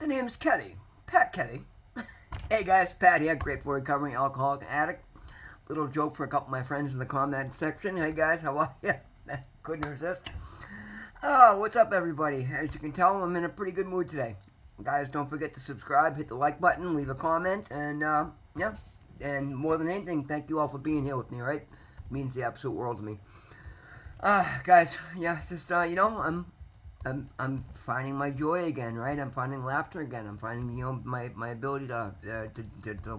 The name's Kenny. Pat Kenny. Hey guys, Pat here, grateful recovering alcoholic addict. Little joke for a couple of my friends in the comment section. Hey guys, how are you? Couldn't resist. Oh, what's up everybody? As you can tell, I'm in a pretty good mood today. Guys, don't forget to subscribe, hit the like button, leave a comment, and yeah. And more than anything, thank you all for being here with me, right? It means the absolute world to me. Guys, yeah, just I'm finding my joy again, right? I'm finding laughter again. I'm finding, my ability to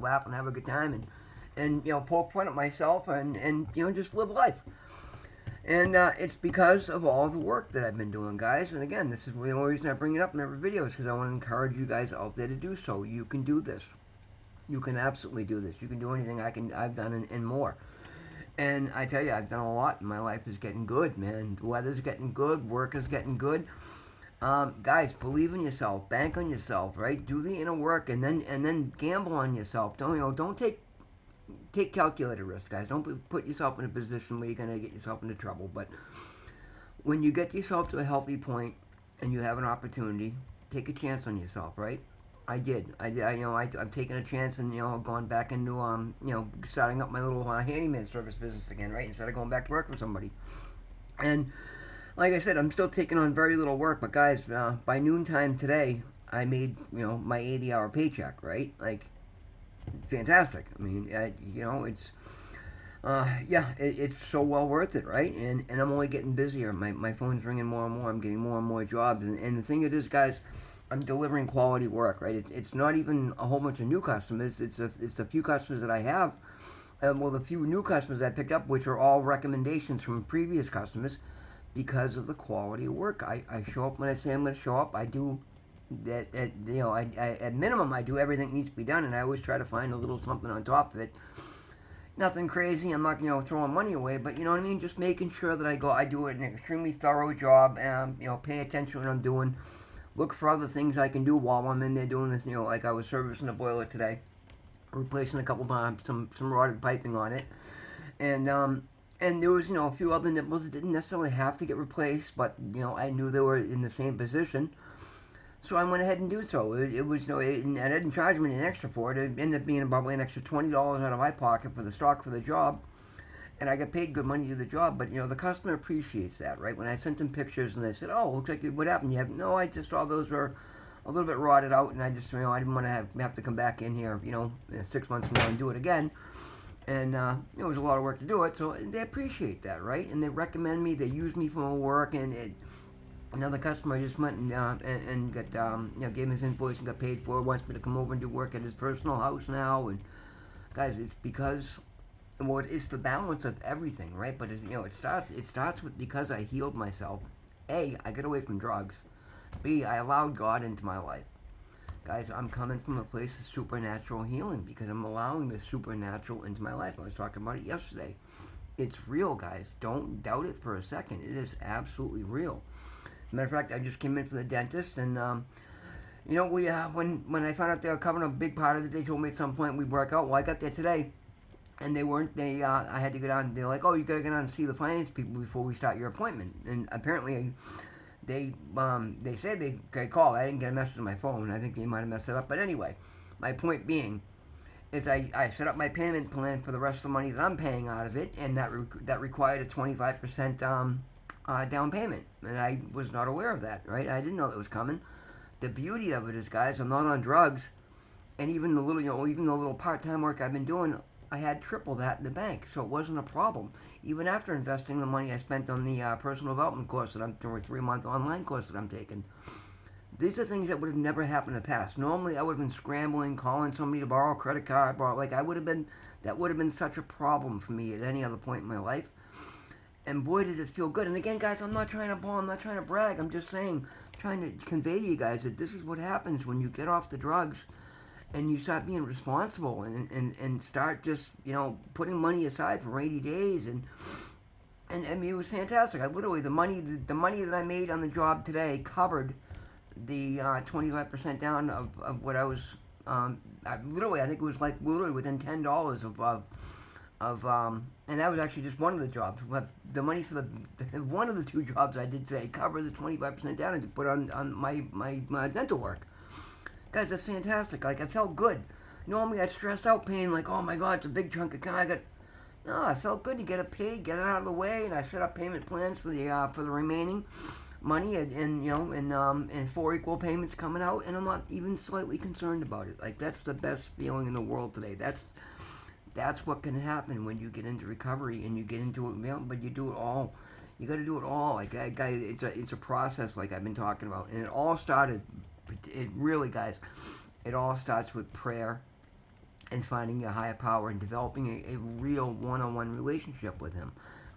laugh and have a good time and poke fun at myself and just live life. And it's because of all the work that I've been doing, guys. And again, this is the only reason I bring it up in every video is because I want to encourage you guys out there to do so. You can do this. You can absolutely do this. You can do anything I've done and more. And I tell you, I've done a lot. My life is getting good, man. The weather's getting good. Work is getting good. Guys, believe in yourself. Bank on yourself, right? Do the inner work, and then gamble on yourself. Don't take calculated risk, guys. Don't put yourself in a position where you're gonna get yourself into trouble. But when you get yourself to a healthy point and you have an opportunity, take a chance on yourself, right? I did. I've taken a chance and gone back into starting up my little handyman service business again, right? Instead of going back to work for somebody. And like I said, I'm still taking on very little work, but guys, by noontime today, I made my 80-hour paycheck, right? Like, fantastic. I mean, it's yeah, it's so well worth it, right? And I'm only getting busier. My phone's ringing more and more. I'm getting more and more jobs, and the thing it is, guys, I'm delivering quality work, right? It's not even a whole bunch of new customers. It's a few customers that I have. Well, the few new customers I picked up, which are all recommendations from previous customers, because of the quality of work. I show up when I say I'm going to show up. I do that. At minimum, I do everything that needs to be done, and I always try to find a little something on top of it. Nothing crazy. I'm not throwing money away, but you know what I mean. Just making sure that I do an extremely thorough job, and pay attention to what I'm doing. Look for other things I can do while I'm in there doing this. Like I was servicing a boiler today, replacing a couple of some rotted piping on it, and there was a few other nipples that didn't necessarily have to get replaced, but I knew they were in the same position, so I went ahead and do so. It was and I didn't charge them any extra for it. It ended up being probably an extra $20 out of my pocket for the stock for the job. And I got paid good money to do the job, but the customer appreciates that, right? When I sent them pictures and they said, "Oh, looks like what happened?" No, I just saw those were a little bit rotted out, and I just I didn't want to have to come back in here, 6 months from now and do it again. And it was a lot of work to do it, so they appreciate that, right? And they recommend me, they use me for my work, and another customer just went and got gave me his invoice and got paid for it. Wants me to come over and do work at his personal house now, and guys, it's because. Well, it's the balance of everything, right? But it starts with because I healed myself. A, I got away from drugs. B, I allowed God into my life. Guys, I'm coming from a place of supernatural healing because I'm allowing the supernatural into my life. I was talking about it yesterday. It's real, guys. Don't doubt it for a second. It is absolutely real. As a matter of fact, I just came in from the dentist, and we when I found out they were covering a big part of it, they told me at some point we'd work out. Well, I got there today. And I had to go down, they're like, "Oh, you gotta go down and see the finance people before we start your appointment." And apparently, they said they called. I didn't get a message on my phone. I think they might have messed it up. But anyway, my point being is I set up my payment plan for the rest of the money that I'm paying out of it, and that required a 25% down payment. And I was not aware of that, right? I didn't know that was coming. The beauty of it is, guys, I'm not on drugs, and even the little part-time work I've been doing, I had triple that in the bank, so it wasn't a problem. Even after investing the money I spent on the personal development course that I'm doing, 3-month online course that I'm taking. These are things that would have never happened in the past. Normally, I would have been scrambling, calling somebody to borrow a credit card, that would have been such a problem for me at any other point in my life. And boy, did it feel good. And again, guys, I'm not trying to ball, I'm not trying to brag. I'm just saying, trying to convey to you guys that this is what happens when you get off the drugs and you start being responsible and start just, putting money aside for rainy days. And I mean, it was fantastic. I literally, the money that I made on the job today covered the 25% down of what I was, I think it was like literally within $10 and that was actually just one of the jobs. But the money for one of the 2 jobs I did today covered the 25% down and to put on my dental work. Guys, that's fantastic. Like, I felt good. Normally I'd stress out paying, like, oh my God, it's a big chunk of cash. No, I felt good to get it paid, get it out of the way, and I set up payment plans for the remaining money, and 4 equal payments coming out, and I'm not even slightly concerned about it. Like, that's the best feeling in the world today. That's what can happen when you get into recovery and you get into it, but you do it all. You got to do it all. Like, guys, it's a process, like I've been talking about, and it all started. It really, guys, it all starts with prayer and finding your higher power and developing a real one-on-one relationship with Him.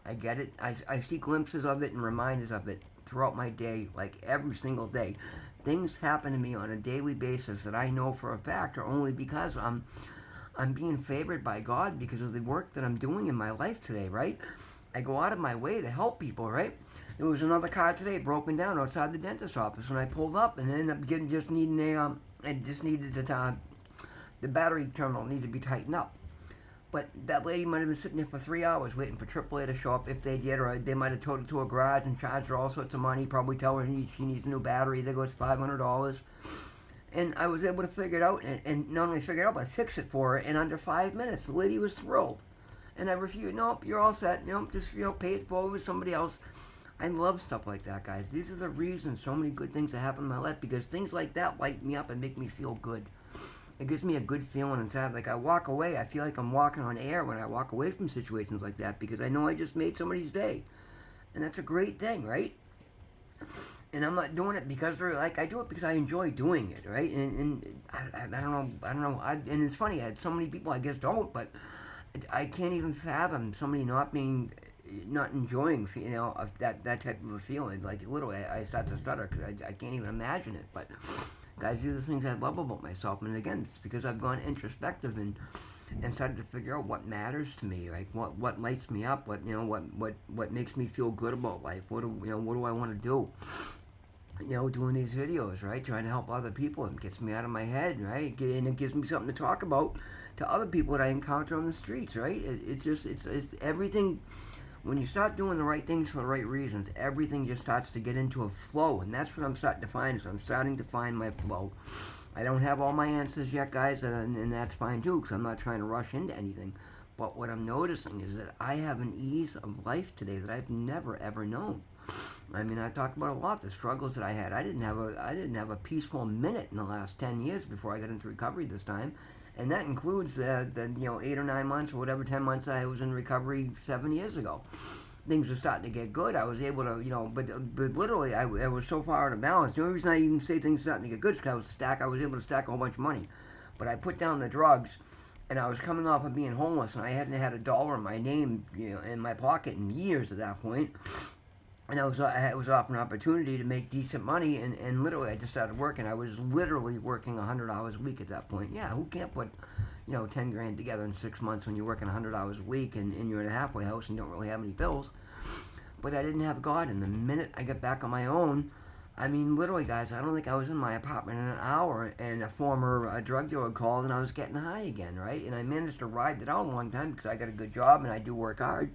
I get it. I see glimpses of it and reminders of it throughout my day, like every single day. Things happen to me on a daily basis that I know for a fact are only because I'm being favored by God because of the work that I'm doing in my life today, right? I go out of my way to help people, right? There was another car today broken down outside the dentist's office, and I pulled up and ended up just needing the battery terminal needed to be tightened up. But that lady might have been sitting there for 3 hours waiting for AAA to show up if they did, or they might have towed it to a garage and charged her all sorts of money, probably tell her she needs a new battery. There goes $500. And I was able to figure it out, and not only figure it out, but fix it for her in under 5 minutes. The lady was thrilled. And I refused, nope, you're all set. Nope, just, pay it forward with somebody else. I love stuff like that, guys. These are the reasons so many good things have happened in my life, because things like that light me up and make me feel good. It gives me a good feeling inside. Like, I walk away, I feel like I'm walking on air when I walk away from situations like that, because I know I just made somebody's day. And that's a great thing, right? And I'm not doing it because I do it because I enjoy doing it, right? And I don't know. And it's funny, I had so many people I guess don't, but I can't even fathom somebody not enjoying, that type of a feeling. Like, literally, I start to stutter because I can't even imagine it. But guys, these are the things I love about myself. And again, it's because I've gone introspective and started to figure out what matters to me, like what lights me up, what makes me feel good about life. What do I want to do? Doing these videos, right? Trying to help other people. It gets me out of my head, right? And it gives me something to talk about to other people that I encounter on the streets, right? It's everything. When you start doing the right things for the right reasons, everything just starts to get into a flow, and that's what I'm starting to find. Is I'm starting to find my flow. I don't have all my answers yet, guys, and that's fine too, because I'm not trying to rush into anything. But what I'm noticing is that I have an ease of life today that I've never ever known. I mean, I talked about a lot the struggles that I had. I didn't have a peaceful minute in the last 10 years before I got into recovery this time, and that includes the 8 or 9 months or whatever 10 months I was in recovery 7 years ago. Things were starting to get good. I was able to, but literally I was so far out of balance. The only reason I even say things starting to get good is because I was able to stack a whole bunch of money. But I put down the drugs, and I was coming off of being homeless, and I hadn't had a dollar in my name, in my pocket in years at that point. And I was offered an opportunity to make decent money, and literally I just started working. I was literally working 100 hours a week at that point. Yeah, who can't put 10 grand together in 6 months when you're working 100 hours a week and you're in a halfway house and don't really have any bills? But I didn't have God, and the minute I got back on my own, I mean, literally, guys, I don't think I was in my apartment in an hour, and a former drug dealer called, and I was getting high again, right? And I managed to ride it out a long time because I got a good job and I do work hard.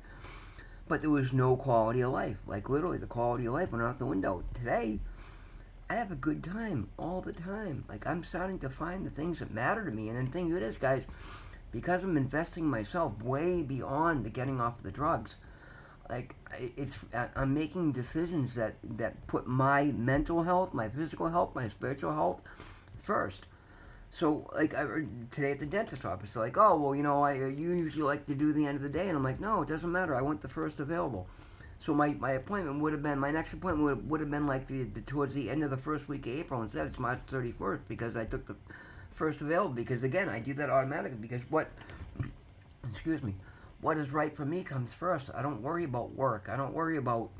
But there was no quality of life. Like, literally, the quality of life went out the window. Today, I have a good time all the time. Like, I'm starting to find the things that matter to me. And the thing it is, guys, because I'm investing myself way beyond the getting off the drugs, like, I'm making decisions that put my mental health, my physical health, my spiritual health first. So, like, today at the dentist office, they're like, oh, well, you usually like to do the end of the day. And I'm like, no, it doesn't matter. I want the first available. So my appointment would have been, my next appointment would have been like towards the end of the first week of April. Instead, it's March 31st because I took the first available. Because, again, I do that automatically because what is right for me comes first. I don't worry about work. I don't worry about,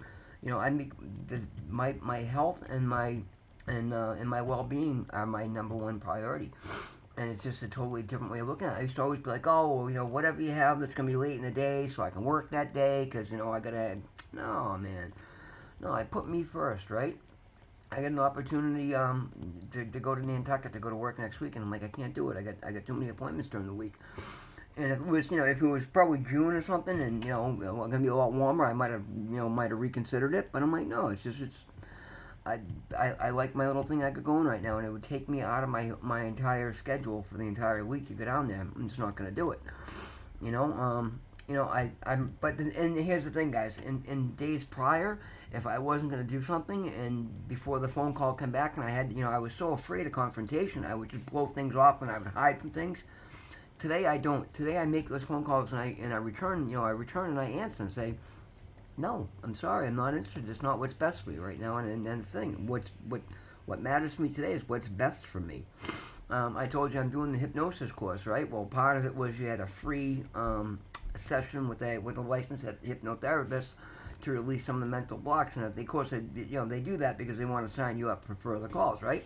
my health and my well-being are my number one priority. And it's just a totally different way of looking at it. I used to always be like, oh, well, whatever you have that's going to be late in the day so I can work that day because, I got to... No, man. No, I put me first, right? I got an opportunity to go to Nantucket to go to work next week, and I'm like, I can't do it. I got too many appointments during the week. And if it was probably June or something, and going to be a lot warmer, I might have reconsidered it. But I'm like, no, it's I, I like my little thing I got going right now, and it would take me out of my entire schedule for the entire week to go down there. I'm just not going to do it. You know, and here's the thing, guys. In days prior, if I wasn't going to do something, and before the phone call came back, and I had, I was so afraid of confrontation, I would just blow things off, and I would hide from things. Today I don't. Today I make those phone calls, and I return, and I answer and say, no, I'm sorry, I'm not interested. It's not what's best for me right now. And the thing, what matters to me today is what's best for me. I told you I'm doing the hypnosis course, right? Well, part of it was you had a free session with a licensed hypnotherapist to release some of the mental blocks, and of course, they do that because they want to sign you up for further calls, right?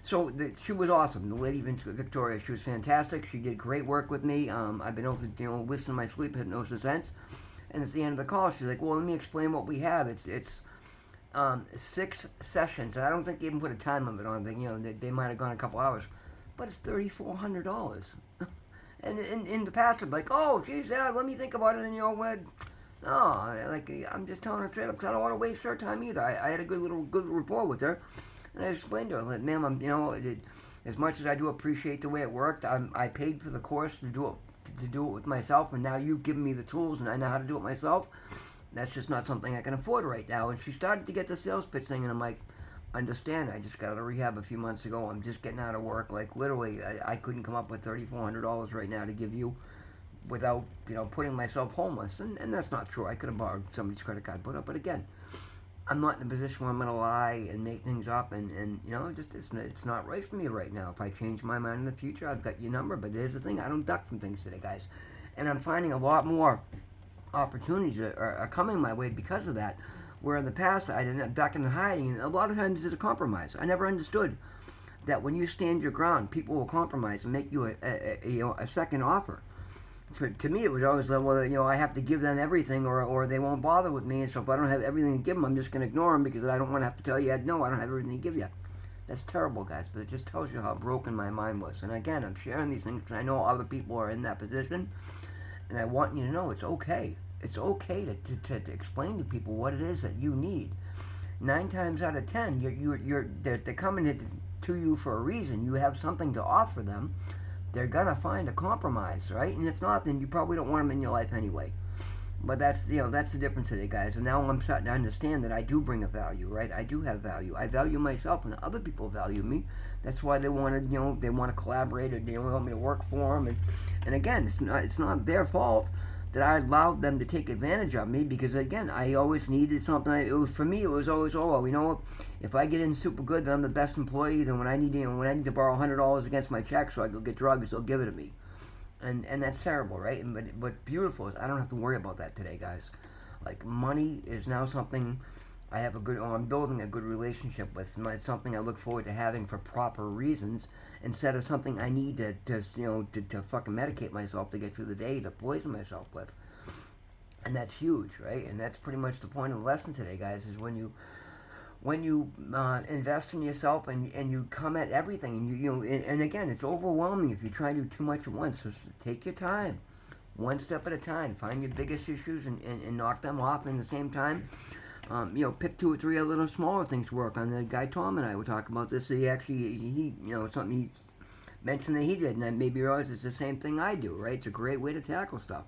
So she was awesome. The lady Victoria, she was fantastic. She did great work with me. I've been able to listen to my sleep hypnosis since. And at the end of the call, she's like, "Well, let me explain what we have. It's 6 sessions. And I don't think they even put a time limit on it. They might have gone a couple hours, but it's $3,400." And in the past, I'm like, "Oh, geez, yeah, let me think about it." And no, like I'm just telling her straight up because I don't want to waste her time either. I had a good rapport with her, and I explained to her, like, "Ma'am, as much as I do appreciate the way it worked, I paid for the course to do it with myself, and now you've given me the tools and I know how to do it myself. That's just not something I can afford right now." And she started to get the sales pitch thing, and I'm like, "Understand, I just got out of rehab a few months ago. I'm just getting out of work. Like, literally, I couldn't come up with $3,400 right now to give you without, putting myself homeless." And that's not true. I could have borrowed somebody's credit card, but again, I'm not in a position where I'm going to lie and make things up, and just it's not right for me right now. If I change my mind in the future, I've got your number. But here's the thing: I don't duck from things today, guys, and I'm finding a lot more opportunities are coming my way because of that. Where in the past I ended up ducking and hiding, and a lot of times it's a compromise. I never understood that when you stand your ground, people will compromise and make you a second offer. To me, it was always like, well, I have to give them everything, or they won't bother with me. And so if I don't have everything to give them, I'm just going to ignore them because I don't want to have to tell you, no, I don't have everything to give you. That's terrible, guys, but it just tells you how broken my mind was. And again, I'm sharing these things because I know other people are in that position, and I want you to know it's okay. It's okay to explain to people what it is that you need. 9 times out of 10, they're coming to you for a reason. You have something to offer them. They're gonna find a compromise, right? And if not, then you probably don't want them in your life anyway. But that's the difference today, guys. And now I'm starting to understand that I do bring a value, right? I do have value. I value myself, and other people value me. That's why they want to collaborate, or they want me to work for them. And again, it's not their fault that I allowed them to take advantage of me, because again, I always needed something. For me, it was always, if I get in super good, then I'm the best employee. Then when I need to borrow $100 against my check so I go get drugs, they'll give it to me. And that's terrible, right? But beautiful is I don't have to worry about that today, guys. Like, money is now something I'm building a good relationship with. It's something I look forward to having for proper reasons, instead of something I need to fucking medicate myself to get through the day, to poison myself with. And that's huge, right? And that's pretty much the point of the lesson today, guys, is when you invest in yourself and you come at everything, and again, it's overwhelming if you try to do too much at once. So take your time, one step at a time. Find your biggest issues and knock them off in the same time. Pick 2 or 3 other little smaller things to work on. The guy Tom and I were talking about this. He something he mentioned that he did, and I maybe realized it's the same thing I do, right? It's a great way to tackle stuff.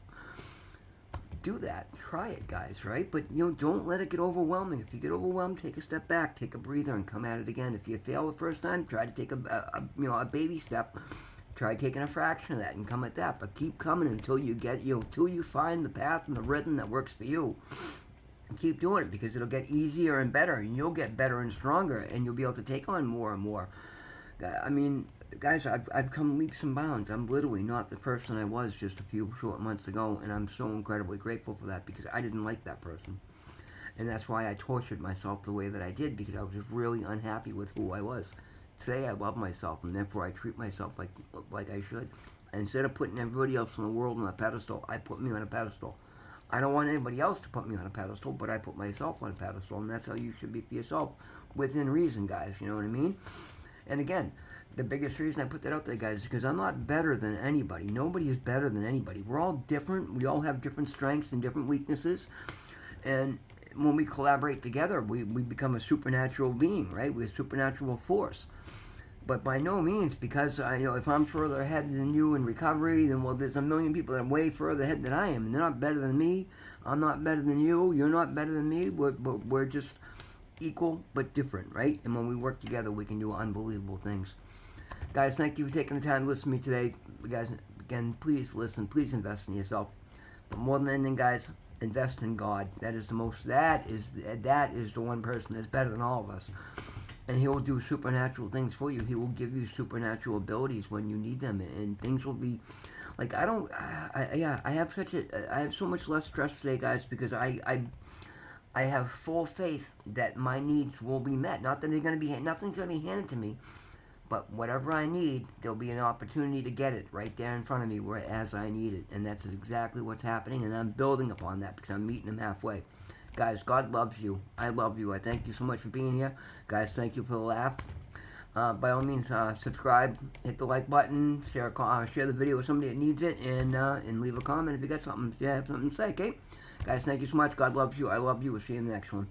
Do that. Try it, guys, right? But, don't let it get overwhelming. If you get overwhelmed, take a step back, take a breather, and come at it again. If you fail the first time, try to take a baby step. Try taking a fraction of that and come at that. But keep coming until you get, until you find the path and the rhythm that works for you. And keep doing it, because it'll get easier and better, and you'll get better and stronger, and you'll be able to take on more and more. I mean, guys, I've come leaps and bounds. I'm literally not the person I was just a few short months ago, and I'm so incredibly grateful for that, because I didn't like that person. And that's why I tortured myself the way that I did, because I was just really unhappy with who I was. Today, I love myself, and therefore I treat myself like I should. And instead of putting everybody else in the world on a pedestal, I put me on a pedestal. I don't want anybody else to put me on a pedestal, but I put myself on a pedestal, and that's how you should be for yourself, within reason, guys, you know what I mean? And again, the biggest reason I put that out there, guys, is because I'm not better than anybody. Nobody is better than anybody. We're all different. We all have different strengths and different weaknesses, and when we collaborate together, we become a supernatural being, right? We're a supernatural force. But by no means, because if I'm further ahead than you in recovery, then well, there's a million people that are way further ahead than I am, and they're not better than me. I'm not better than you. You're not better than me. We're just equal but different, right? And when we work together, we can do unbelievable things. Guys, thank you for taking the time to listen to me today. Guys, again, please listen. Please invest in yourself. But more than anything, guys, invest in God. That is the most. That is the one person that's better than all of us. And he will do supernatural things for you. He will give you supernatural abilities when you need them, and things will be like I have so much less stress today, guys, because I have full faith that my needs will be met. Not that nothing's gonna be handed to me, but whatever I need, there'll be an opportunity to get it right there in front of me as I need it, and that's exactly what's happening. And I'm building upon that because I'm meeting him halfway. Guys, God loves you. I love you. I thank you so much for being here. Guys, thank you for the laugh. By all means, subscribe, hit the like button, share the video with somebody that needs it, and leave a comment if you have something to say, okay? Guys, thank you so much. God loves you. I love you. We'll see you in the next one.